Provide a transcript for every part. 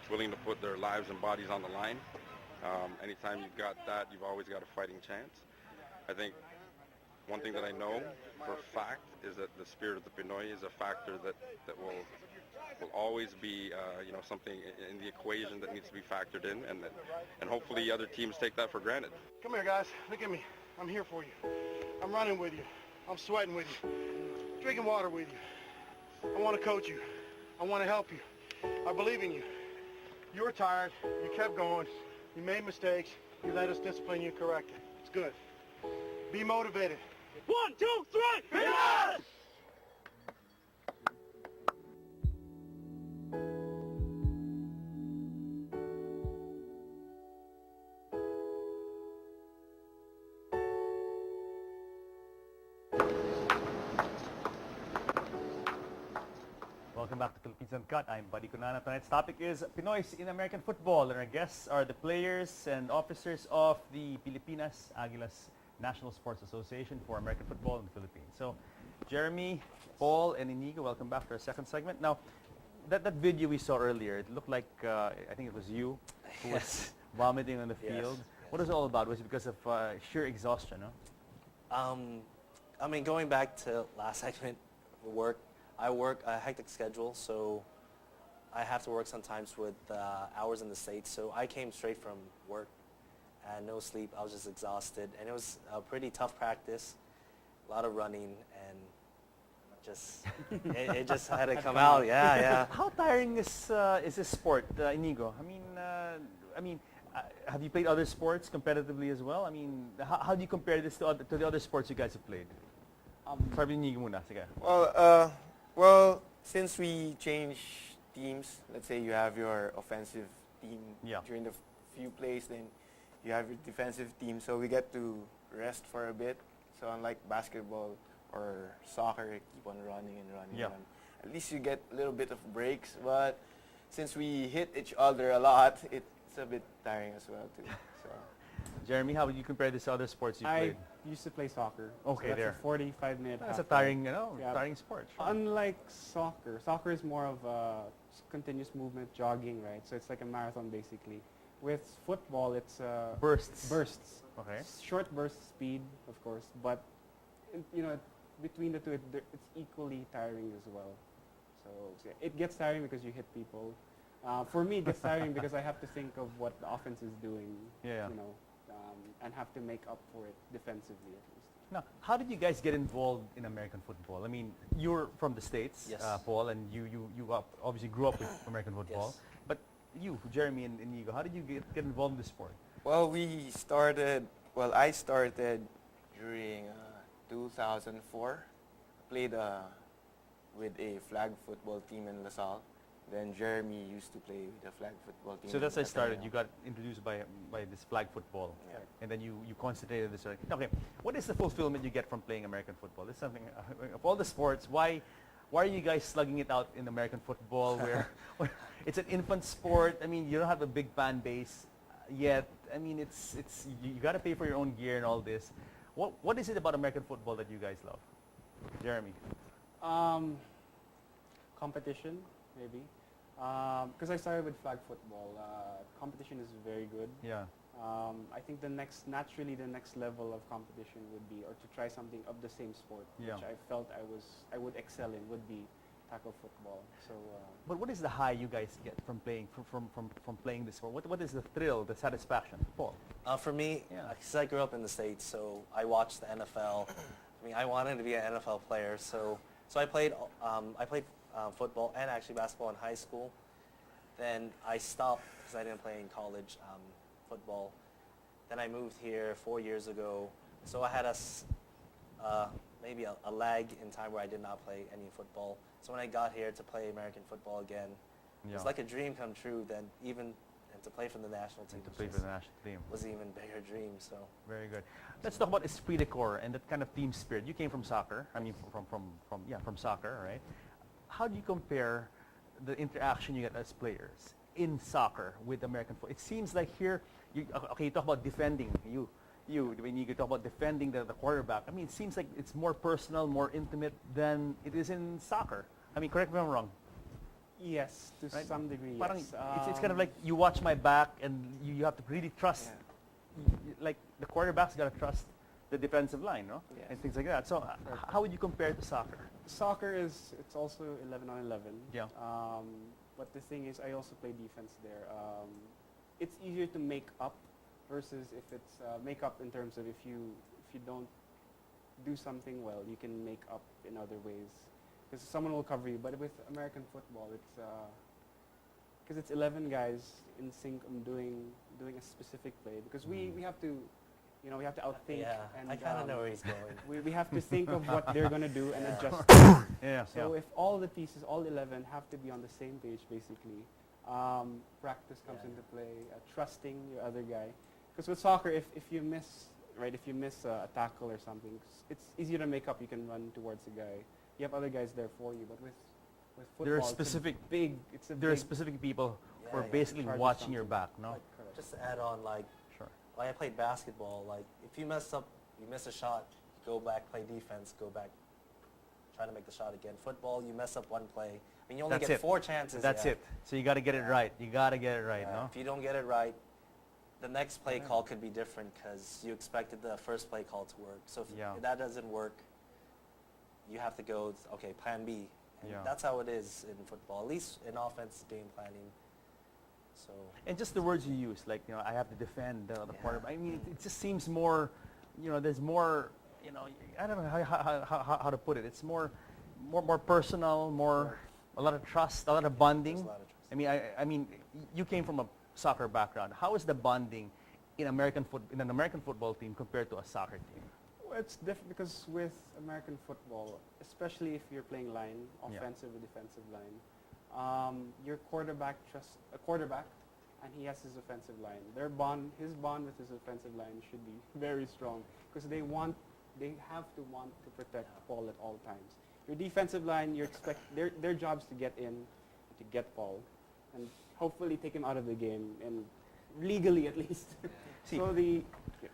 willing to put their lives and bodies on the line. Anytime you've got that, you've always got a fighting chance. I think one thing that I know for a fact is that the spirit of the Pinoy is a factor that will always be something in the equation that needs to be factored in, and hopefully other teams take that for granted. Come here, guys. Look at me. I'm here for you. I'm running with you. I'm sweating with you. Drinking water with you. I want to coach you. I want to help you. I believe in you. You were tired. You kept going. You made mistakes. You let us discipline you and correct it. It's good. Be motivated. 1, 2, 3, yes! Welcome back to Philippines Uncut. I'm Buddy Kunana. Tonight's topic is Pinoys in American football, and our guests are the players and officers of the Pilipinas, Aguilas National Sports Association for American Football in the Philippines. So, Jeremy, Paul, and Inigo, welcome back to our second segment. Now, that video we saw earlier, it looked like, I think it was you who was vomiting on the field. Yes. What was it all about? Was it because of sheer exhaustion, no? I mean, going back to last segment, I work a hectic schedule, so I have to work sometimes with hours in the States. So I came straight from work and no sleep. I was just exhausted, and it was a pretty tough practice, a lot of running, and just it just had to come out. Yeah. How tiring is this sport, Inigo? I mean, have you played other sports competitively as well? I mean, how do you compare this to the other sports you guys have played? Sabi ni Inigo muna, sige. Well, since we change teams, let's say you have your offensive team during the few plays, then you have your defensive team, so we get to rest for a bit. So unlike basketball or soccer, you keep on running and running. Yeah. At least you get a little bit of breaks, but since we hit each other a lot, it's a bit tiring as well too. So. Jeremy, how would you compare this to other sports you played? I used to play soccer. Okay, so that's there. a 45-minute. That's a tiring, tiring sport. Sure. Unlike soccer, soccer is more of a continuous movement, jogging, right? So it's like a marathon basically. With football, it's bursts. Bursts. Okay. Short burst speed, of course, but between the two, it's equally tiring as well. So it gets tiring because you hit people. For me, it gets tiring because I have to think of what the offense is doing. Yeah. And have to make up for it defensively at least. Now, how did you guys get involved in American football? I mean, you're from the States, Yes. Paul, and you obviously grew up with American football. Yes. But you, Jeremy and Inigo, how did you get involved in the sport? Well, I started during 2004. Played with a flag football team in LaSalle. Then Jeremy used to play with the flag football team. So that's how it started. Ateneo. You got introduced by this flag football, Yeah. and then you concentrated this. Okay, what is the fulfillment you get from playing American football? This is something of all the sports. Why are you guys slugging it out in American football, where it's an infant sport? I mean, you don't have a big fan base yet. I mean, it's you got to pay for your own gear and all this. What is it about American football that you guys love, Jeremy? Competition, maybe. Because I started with flag football. Competition is very good. Yeah. I think the next level of competition would be, or to try something of the same sport, Yeah. which I felt I would excel in, would be tackle football. So. But what is the high you guys get from playing from playing this sport? What is the thrill, the satisfaction, Paul? For me, Yeah. because I grew up in the States, so I watched the NFL. I mean, I wanted to be an NFL player, so I played football and actually basketball in high school. Then I stopped because I didn't play in college football. Then I moved here 4 years ago, so I had maybe a lag in time where I did not play any football. So when I got here to play American football again, it was like a dream come true. Then and to play for the national team. To play for the national team. Was an even bigger dream. So Very good. Let's talk about esprit de corps and that kind of team spirit. You came from soccer. I mean, from soccer, right? How do you compare the interaction you get as players in soccer with American football? It seems like here, you talk about defending. When you talk about defending the quarterback, I mean, it seems like it's more personal, more intimate than it is in soccer. I mean, correct me if I'm wrong. Yes, to Right? some degree, Parang yes. it's kind of like you watch my back and you have to really trust. Like the quarterback's got to trust the defensive line, no? Yes. And things like that. So how would you compare it to soccer? Soccer it's also 11 on 11. Yeah. But the thing is, I also play defense there. It's easier to make up versus if it's make up in terms of if you don't do something well, you can make up in other ways because someone will cover you. But with American football, it's because it's 11 guys in sync on doing a specific play because we have to. You know, we have to outthink. Yeah, and I kind of know where he's going. we have to think of what they're going to do and adjust. Yeah. So if all the pieces, all 11, have to be on the same page, basically, practice comes into play. Trusting your other guy, because with soccer, if you miss, right, if you miss a tackle or something, it's easier to make up. You can run towards a guy. You have other guys there for you. But with football, there are specific there are specific people who are basically watching your back, no? Just to add on, like I played basketball. Like if you mess up, you miss a shot, go back, play defense, go back, try to make the shot again. Football, you mess up one play. I mean, you only get 4 chances. That's it. So you got to get it right. You got to get it right, no? If you don't get it right, the next play call could be different because you expected the first play call to work. So if that doesn't work, you have to go, okay, plan B. And that's how it is in football, at least in offense game planning. So. And just the words you use, like, I have to defend the quarterback. I mean, it just seems more, there's more, I don't know how to put it. It's more personal, a lot of trust, a lot of bonding. There's a lot of trust. I mean, you came from a soccer background. How is the bonding in an American football team compared to a soccer team? Well, it's different because with American football, especially if you're playing line, offensive or defensive line, your quarterback trusts a quarterback, and he has his offensive line. His bond with his offensive line should be very strong because they have to want to protect Paul at all times. Your defensive line, you expect their job's to get in, to get Paul, and hopefully take him out of the game, and legally at least.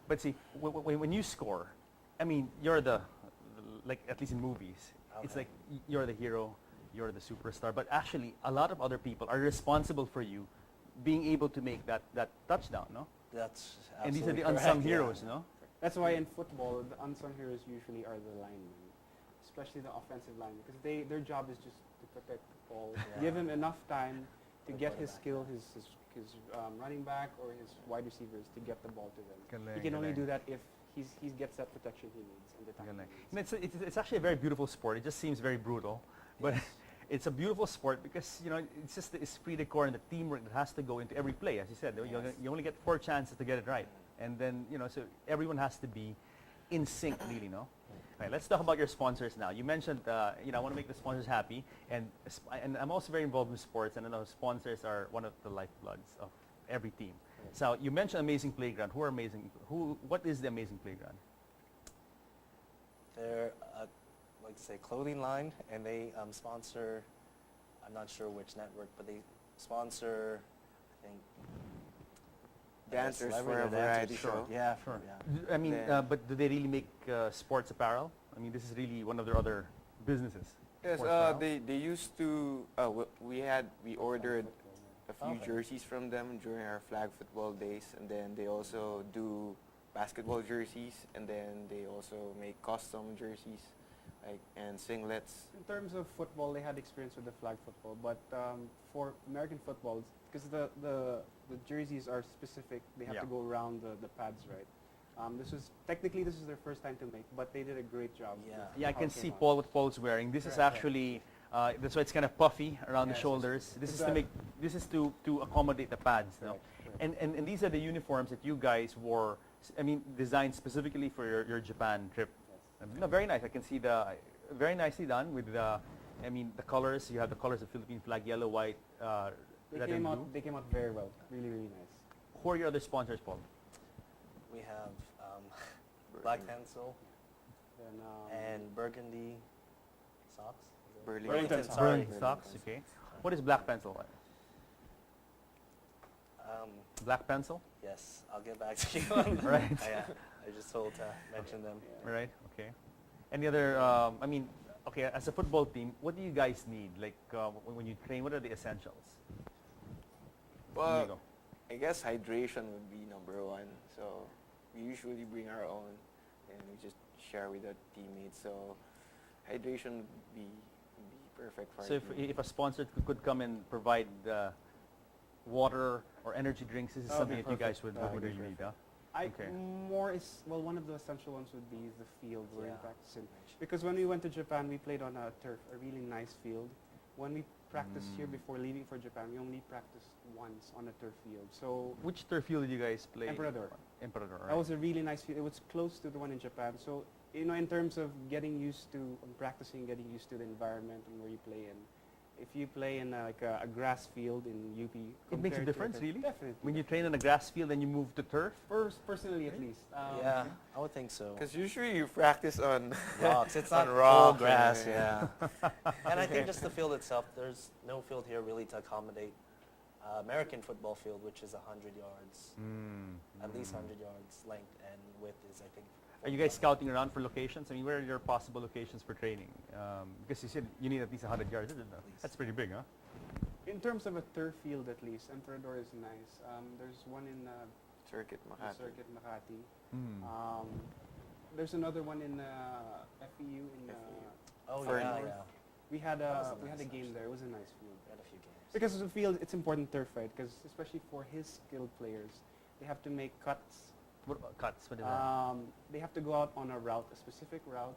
But when you score, I mean, you're like at least in movies, it's like you're the hero. You're the superstar, but actually a lot of other people are responsible for you being able to make that touchdown, no? That's and these are the correct, unsung heroes, no? That's why in football, the unsung heroes usually are the linemen, especially the offensive linemen, because their job is just to protect the ball, give him enough time to get his skill, his running back or his wide receivers to get the ball to them. He can only do that if he gets that protection he needs and the time he needs. It's actually a very beautiful sport. It just seems very brutal, but it's a beautiful sport because it's just the esprit de corps and the teamwork that has to go into every play. As you said, you only get 4 chances to get it right, and then so everyone has to be in sync, really, no? Right, let's talk about your sponsors now. You mentioned I want to make the sponsors happy, and I'm also very involved in sports, and I know sponsors are one of the lifebloods of every team. So you mentioned Amazing Playground. Who are Amazing? What is the Amazing Playground? They're clothing line, and they sponsor, I'm not sure which network, but they sponsor, I think, dancers for a variety show. Yeah, sure. Yeah. I mean, but do they really make sports apparel? I mean, this is really one of their other businesses. Yes, they used to. We ordered a few jerseys from them during our flag football days, and then they also do basketball jerseys, and then they also make custom jerseys, and singlets. In terms of football, they had experience with the flag football, but for American football, because the jerseys are specific, they have to go around the pads, right? This is their first time to make, but they did a great job. Yeah, I can see Paul what Paul's wearing. This is actually that's why it's kind of puffy around the shoulders. This is to accommodate the pads, no? Right. And these are the uniforms that you guys wore. I mean, designed specifically for your Japan trip. No, very nice. I can see very nicely done with the colors. You have the colors of Philippine flag: yellow, white, red, and blue. They came out very well. Really, really nice. Who are your other sponsors, Paul? We have Black Pencil and Burgundy Socks. Burlington Socks. Okay. What is Black Pencil? Black Pencil? Yes, I'll get back to you on that. Right. I just told to mention them. Right. Okay. Any other? okay, as a football team, what do you guys need? Like when you train, what are the essentials? Well, Inigo. I guess hydration would be number one. So we usually bring our own, and we just share with the teammates. So hydration would be perfect for So our team. if a sponsor could come and provide water or energy drinks, this is That would be something that you guys would, perfect. would That would really be need, huh? Okay. One of the essential ones would be the field where Yeah. you practice in. Because when we went to Japan, we played on a turf, a really nice field. When we practiced here before leaving for Japan, we only practiced once on a turf field. So Which turf field did you guys play? Emperador. Emperador, right. that was a really nice field. It was close to the one in Japan. So, in terms of getting used to practicing, getting used to the environment and where you play in. If you play in a grass field in UP, It makes a compared to difference, turf, really? Definitely. When you train on a grass field and you move to turf? Personally, at least. Yeah, I would think so. Because usually you practice on Rocks. It's on not rock, full grass. yeah. Yeah. And I think just the field itself. There's no field here really to accommodate American football field, which is 100 yards, at least 100 yards length, and width is I think. Are you guys scouting around for locations? I mean, where are your possible locations for training? Because you said you need at least 100 yards. That's pretty big, huh? In terms of a turf field, at least, Emperador is nice. There's one in Circuit Makati. Circuit Makati. Mm. There's another one in FEU in. Oh For yeah, North. yeah. We had That was a a we had a nice game actually. there. It was a nice field. We had a few games. Because the field, it's important turf, right? Because especially for his skilled players, they have to make cuts. What about cuts? What is that? They have to go out on a route, a specific route,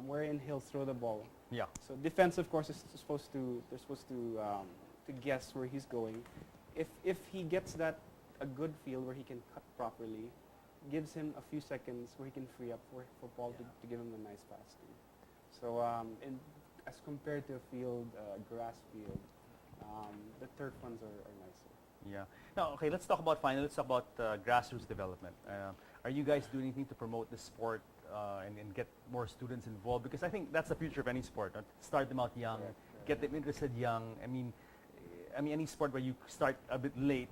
wherein he'll throw the ball. Yeah. So defense, of course, is supposed to to guess where he's going. If he gets that a good field where he can cut properly, gives him a few seconds where he can free up for Paul to give him a nice pass to. So as compared to a field, grass field, the turf ones are nicer. Yeah. Now, okay, let's talk about finally. Let's talk about grassroots development. Are you guys doing anything to promote the sport and get more students involved? Because I think that's the future of any sport. Start them out young, get them interested young. I mean, any sport where you start a bit late,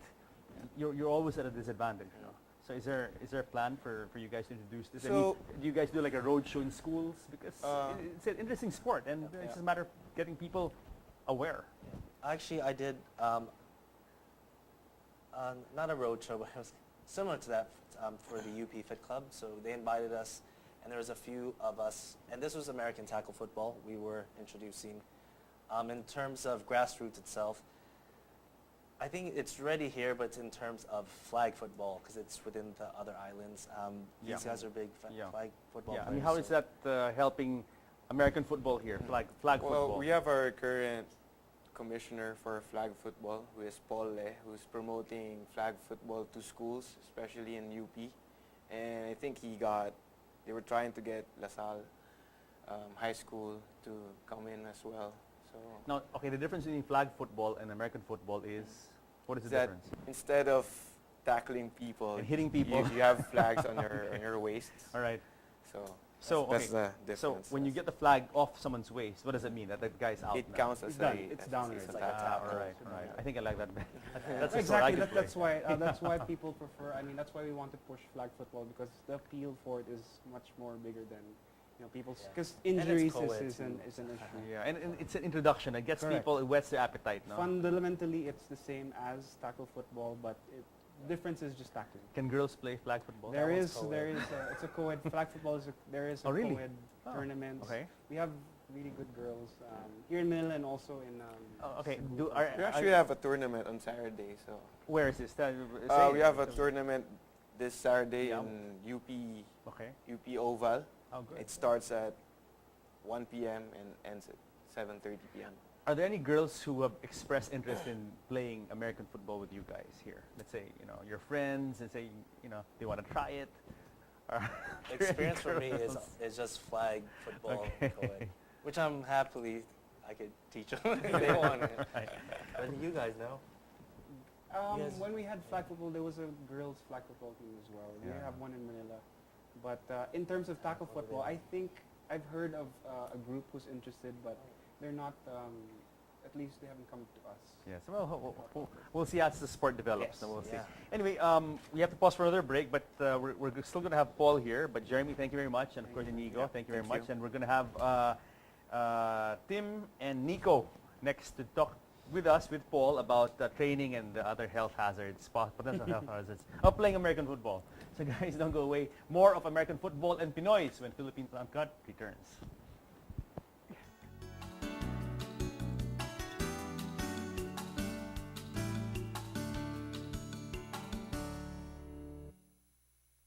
you're always at a disadvantage. You know? So is there a plan for you guys to introduce this? So- do you guys do like a road show in schools? Because it's an interesting sport, and it's just a matter of getting people aware. Actually, I did not a road show, but it was similar to that for the UP Fit Club. So they invited us, and there was a few of us, and this was American tackle football we were introducing. In terms of grassroots itself, I think it's ready here, but in terms of flag football, because it's within the other islands. These guys are big flag football Yeah. I players. mean, how is so- that helping American football here? Flag Well, football. we have our current commissioner for flag football, who is Paul Le, who's promoting flag football to schools, especially in UP. And I think they were trying to get La Salle High School to come in as well. So Now, okay, the difference between flag football and American football is, what is the that difference? instead of tackling people And hitting people. you have flags on your waists. All right. So So, that's okay. the So difference. when you get the flag off someone's waist, what does that mean? That the guy's out it now? counts as It's done. a It's as down a there. It's like a tackle. all right, all right. I think I like that better. That's Exactly. the sport I could That's play. why that's why people prefer. I mean, that's why we want to push flag football, because the appeal for it is much more bigger than people's, Yeah. because And it's injuries co-ed is an too. issue. Yeah, and it's an introduction. It gets Correct. people, it whets their appetite, no? Fundamentally, it's the same as tackle football, but difference is just tackling. Can girls play flag football? There one's is co-ed. it's a co-ed flag football there is a Oh, really? co-ed Oh, tournaments. Okay. We have really good girls here in Manila and also in. Oh, okay. Cebu. We actually have a tournament on Saturday, so Where is this? we have a tournament this Saturday Yeah. in Okay. UP Oval. Oh, good. It starts at 1 p.m. and ends at 7:30 p.m. Are there any girls who have expressed interest in playing American football with you guys here? Let's say, your friends and say, they want to try it. Or The experience for me girls? is just flag football, Okay. co-ed, which I could teach them if they want it. Right. But you guys know. Yes. When we had flag football, there was a girls flag football team as well. We Yeah. have one in Manila. But in terms of tackle football, I think I've heard of a group who's interested, but they're not. At least they haven't come to us. Yes. Well, we'll see as the sport develops. Yes. And we'll see. Yeah. Anyway, we have to pause for another break, but we're still going to have Paul here. But Jeremy, thank you very much, and of course Inigo, Yeah, thank you very thank much. you. And we're going to have Tim and Nico next to talk with us, with Paul, about training and the other health hazards, potential health hazards of playing American football. So guys, don't go away. More of American football and Pinoys when Philippines Uncut returns.